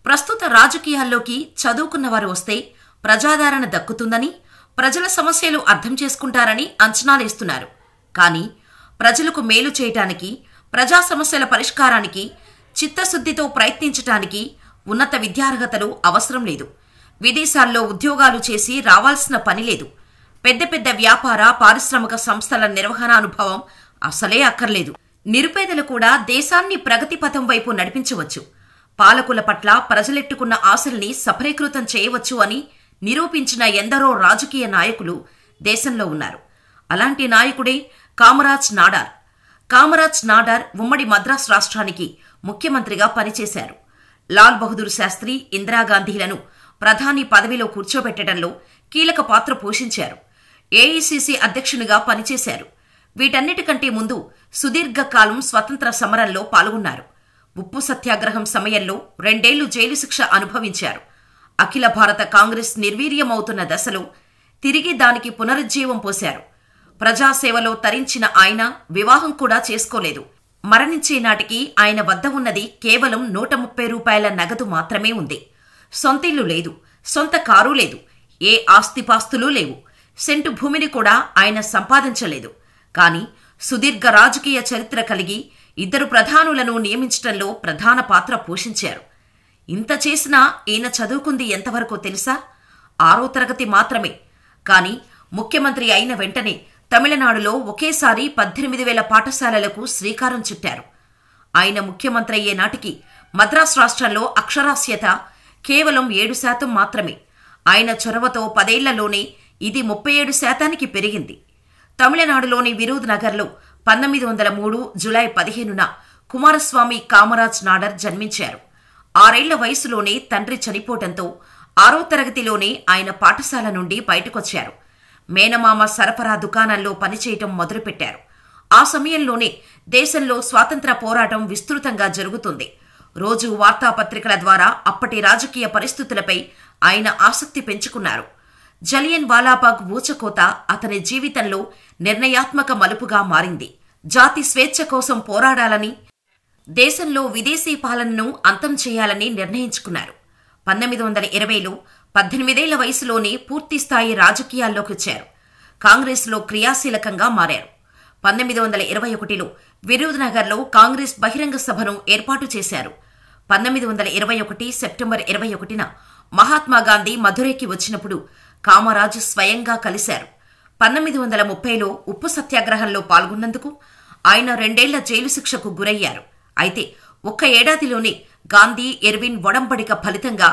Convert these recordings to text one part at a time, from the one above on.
ప్రస్తుత రాజకీయాల్లోకి చదువుకున్నవారు వస్తే ప్రజాదరణ దక్కుతుందని, ప్రజల సమస్యలు అర్థం చేసుకుంటారని అంచనాలేస్తున్నారు. కానీ ప్రజలకు మేలు చేయటానికి, ప్రజా సమస్యల పరిష్కారానికి చిత్తశుద్ధితో ప్రయత్నించటానికి ఉన్నత విద్యార్హతలు అవసరం లేదు. విదేశాల్లో ఉద్యోగాలు చేసి రావాల్సిన పని లేదు. పెద్ద పెద్ద వ్యాపార, పారిశ్రామిక సంస్థల నిర్వహణానుభవం అసలే అక్కర్లేదు. నిరుపేదలు కూడా దేశాన్ని ప్రగతి పథం వైపు నడిపించవచ్చు. పాలకుల పట్ల ప్రజలెట్టుకున్న ఆశల్ని సఫలీకృతం చేయవచ్చు అని నిరూపించిన ఎందరో రాజకీయ నాయకులు దేశంలో ఉన్నారు. అలాంటి నాయకుడే కామరాజ్ నాడార్. కామరాజ్ నాడార్ ఉమ్మడి మద్రాస్ రాష్ట్రానికి ముఖ్యమంత్రిగా పనిచేశారు. లాల్ బహదూర్ శాస్త్రి, ఇందిరాగాంధీలను ప్రధాని పదవిలో కూర్చోబెట్టడంలో కీలక పాత్ర పోషించారు. ఏఐసీసీ అధ్యక్షునిగా పనిచేశారు. వీటన్నిటికంటే ముందు సుదీర్ఘకాలం స్వతంత్ర సమరంలో పాల్గొన్నారు. ఉప్పు సత్యాగ్రహం సమయంలో 2 ఏళ్లు జైలు శిక్ష అనుభవించారు. అఖిల భారత కాంగ్రెస్ నిర్వీర్యమవుతున్న దశలో తిరిగి దానికి పునరుజ్జీవం పోశారు. ప్రజాసేవలో తరించిన ఆయన వివాహం కూడా చేసుకోలేదు. మరణించే నాటికి ఆయన వద్ద ఉన్నది కేవలం 130 రూపాయల నగదు మాత్రమే ఉంది. సొంతిల్లు లేదు, సొంత కారు లేదు, ఏ ఆస్తిపాస్తులూ లేవు. సెంటు భూమిని కూడా ఆయన సంపాదించలేదు. కాని సుదీర్ఘ రాజకీయ చరిత్ర కలిగి 2 ప్రధానులను నియమించటంలో ప్రధాన పాత్ర పోషించారు. ఇంత చేసినా ఈయన చదువుకుంది ఎంతవరకో తెలుసా? 6వ తరగతి మాత్రమే. కాని ముఖ్యమంత్రి అయిన వెంటనే తమిళనాడులో ఒకేసారి 18,000 పాఠశాలలకు శ్రీకారం చుట్టారు. ఆయన ముఖ్యమంత్రి అయ్యే నాటికి మద్రాస్ రాష్ట్రంలో అక్షరాస్యత కేవలం 7% మాత్రమే. ఆయన చొరవతో 10 ఏళ్లలోనే ఇది 37% పెరిగింది. తమిళనాడులోని విరుద్ నగర్లో 1903 జులై 15న కుమారస్వామి కామరాజ్ నాడార్ జన్మించారు. 6 ఏళ్ల వయసులోనే తండ్రి చనిపోవడంతో 6వ తరగతిలోనే ఆయన పాఠశాల నుండి బయటకొచ్చారు. మేనమామ సరఫరా దుకాణంలో పనిచేయటం మొదలుపెట్టారు. ఆ సమయంలోనే దేశంలో స్వాతంత్ర పోరాటం విస్తృతంగా జరుగుతుంది. రోజు వార్తాపత్రికల ద్వారా అప్పటి రాజకీయ పరిస్థితులపై ఆయన ఆసక్తి పెంచుకున్నారు. జలియన్ వాలాబాగ్ ఊచకోత అతని జీవితంలో నిర్ణయాత్మక మలుపుగా మారింది. జాతి స్వేచ్ఛ కోసం పోరాడాలని, దేశంలో విదేశీ పాలనను అంతం చేయాలని నిర్ణయించుకున్నారు. 1920లో 18 ఏళ్ల వయసులోనే పూర్తిస్థాయి రాజకీయాల్లోకి వచ్చారు. కాంగ్రెస్లో క్రియాశీలకంగా మారారు. 1921లో విరుద్ నగర్లో కాంగ్రెస్ బహిరంగ సభను ఏర్పాటు చేశారు. 1921 సెప్టెంబర్ 21న మహాత్మాగాంధీ మధురైకి వచ్చినప్పుడు కామరాజ్ స్వయంగా కలిశారు. 1930లో ఉప్పు సత్యాగ్రహంలో పాల్గొన్నందుకు ఆయన 2 ఏళ్ల జైలు శిక్షకు గురయ్యారు. అయితే 1 ఏడాదిలోనే గాంధీ, ఎర్విన్ ఒడంబడిక ఫలితంగా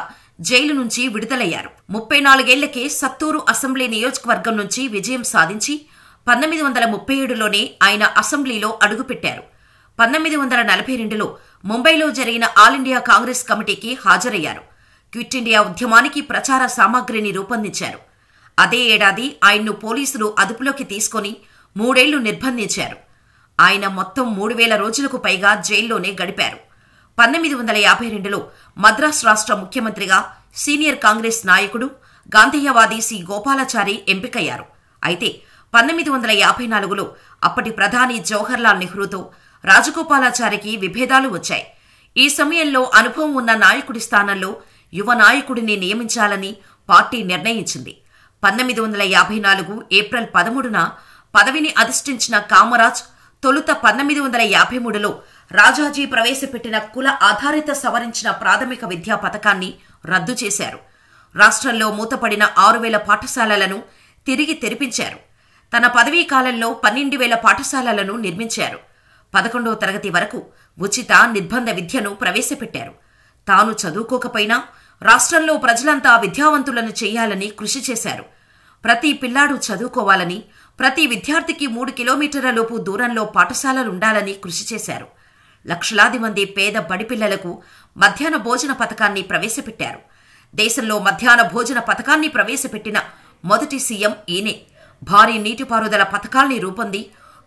జైలు నుంచి విడుదలయ్యారు. 34 ఏళ్లకే సత్తూరు అసెంబ్లీ నియోజకవర్గం నుంచి విజయం సాధించి 1937లోనే ఆయన అసెంబ్లీలో అడుగుపెట్టారు. 1942లో ముంబైలో జరిగిన ఆల్ ఇండియా కాంగ్రెస్ కమిటీకి హాజరయ్యారు. క్విట్ ఇండియా ఉద్యమానికి ప్రచార సామాగ్రిని రూపొందించారు. అదే ఏడాది ఆయన్ను పోలీసులు అదుపులోకి తీసుకుని 3 ఏళ్లు నిర్బంధించారు. ఆయన మొత్తం 3000 రోజులకు పైగా జైల్లోనే గడిపారు. 1952లో మద్రాస్ రాష్ట్ర ముఖ్యమంత్రిగా సీనియర్ కాంగ్రెస్ నాయకుడు గాంధేయవాది సి గోపాలాచారి ఎంపికయ్యారు. అయితే 1954లో అప్పటి ప్రధాని జవహర్లాల్ నెహ్రూతో రాజగోపాలాచారికి విభేదాలు వచ్చాయి. ఈ సమయంలో అనుభవం ఉన్న నాయకుడి స్థానంలో యువ నాయకుడిని నియమించాలని పార్టీ నిర్ణయించింది. 1954 ఏప్రిల్ 13న పదవిని అధిష్ఠించిన కామరాజ్ తొలుత 1953లో రాజాజీ ప్రవేశపెట్టిన కుల ఆధారిత సవరించిన ప్రాథమిక విద్యా పథకాన్ని రద్దు చేశారు. రాష్ట్రంలో మూతపడిన 6,000 పాఠశాలలను తిరిగి తెరిపించారు. తన పదవీ కాలంలో 12,000 పాఠశాలలను నిర్మించారు. 11వ తరగతి వరకు ఉచిత నిర్బంధ విద్యను ప్రవేశపెట్టారు. తాను చదువుకోకపోయినా రాష్ట్రంలో ప్రజలంతా విద్యావంతులను చేయాలని కృషి చేశారు. ప్రతి పిల్లాడు చదువుకోవాలని, ప్రతి విద్యార్థికి 3 కిలోమీటర్ల లోపు దూరంలో పాఠశాలలుండాలని కృషి చేశారు. లక్షలాది మంది పేద బడిపిల్లలకు మధ్యాహ్న భోజన పథకాన్ని ప్రవేశపెట్టారు. దేశంలో మధ్యాహ్న భోజన పథకాన్ని ప్రవేశపెట్టిన మొదటి సీఎం ఈయనే. భారీ నీటిపారుదల పథకాల్ని రూపొంది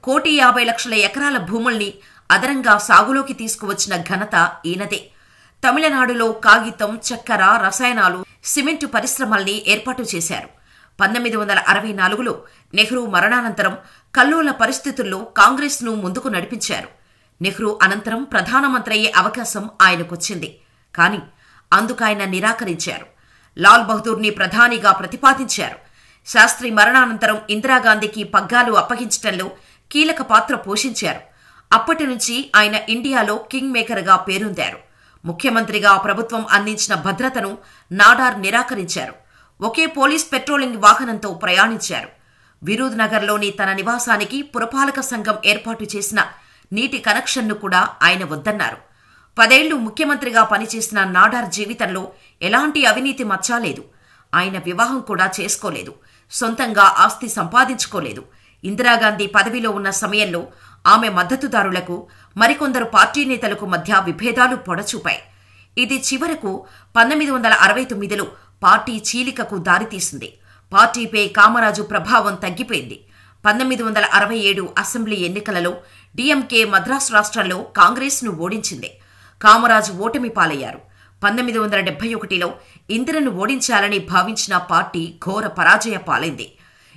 1,50,00,000 ఎకరాల భూముల్ని అదనంగా సాగులోకి తీసుకువచ్చిన ఘనత ఈయనదే. తమిళనాడులో కాగితం, చక్కెర, రసాయనాలు, సిమెంటు పరిశ్రమల్ని ఏర్పాటు చేశారు. 1964లో నెహ్రూ మరణానంతరం కల్లోల పరిస్థితుల్లో కాంగ్రెస్ను ముందుకు నడిపించారు. నెహ్రూ అనంతరం ప్రధానమంత్రి అయ్యే అవకాశం ఆయనకొచ్చింది. కాని అందుకాయన నిరాకరించారు. లాల్ బహదూర్ని ప్రధానిగా ప్రతిపాదించారు. శాస్త్రి మరణానంతరం ఇందిరాగాంధీకి పగ్గాలు అప్పగించటంలో కీలక పాత్ర పోషించారు. అప్పటి నుంచి ఆయన ఇండియాలో కింగ్ మేకర్గా పేరొందారు. ముఖ్యమంత్రిగా ప్రభుత్వం అందించిన భద్రతను నాడార్ నిరాకరించారు. ఒకే పోలీస్ పెట్రోలింగ్ వాహనంతో ప్రయాణించారు. విరూద్ నగర్లోని తన నివాసానికి పురపాలక సంఘం ఏర్పాటు చేసిన నీటి కనెక్షన్ను కూడా ఆయన వద్దన్నారు. 10 ఏళ్లు ముఖ్యమంత్రిగా పనిచేసిన నాడార్ జీవితంలో ఎలాంటి అవినీతి మచ్చాలేదు. ఆయన వివాహం కూడా చేసుకోలేదు. సొంతంగా ఆస్తి సంపాదించుకోలేదు. ఇందిరాగాంధీ పదవిలో ఉన్న సమయంలో ఆమె మద్దతుదారులకు మరికొందరు పార్టీ నేతలకు మధ్య విభేదాలు పొడచూపాయి. ఇది చివరకు 1969లో పార్టీ చీలికకు దారితీసింది. పార్టీపై కామరాజు ప్రభావం తగ్గిపోయింది. 1967 అసెంబ్లీ ఎన్నికలలో డీఎంకే మద్రాసు రాష్ట్రంలో కాంగ్రెస్ను ఓడించింది. కామరాజు ఓటమి పాలయ్యారు. 1971లో ఇందిరను ఓడించాలని భావించిన పార్టీ ఘోర పరాజయ పాలైంది.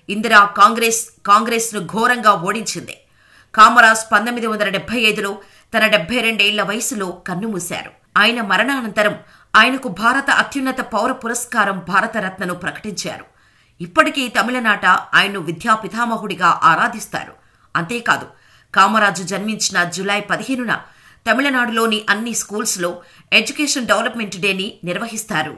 ఇందిరా కాంగ్రెస్ను ఘోరంగా ఓడించింది. కామరాజ్ 1975లో తన 72 ఏళ్ల వయసులో కన్నుమూశారు. ఆయన మరణానంతరం ఆయనకు భారత అత్యున్నత పౌర పురస్కారం భారతరత్నను ప్రకటించారు. ఇప్పటికీ తమిళనాట ఆయన్ను విద్యా పితామహుడిగా ఆరాధిస్తారు. అంతేకాదు, కామరాజు జన్మించిన జూలై 15న తమిళనాడులోని అన్ని స్కూల్స్లో ఎడ్యుకేషన్ డెవలప్మెంట్ డేని నిర్వహిస్తారు.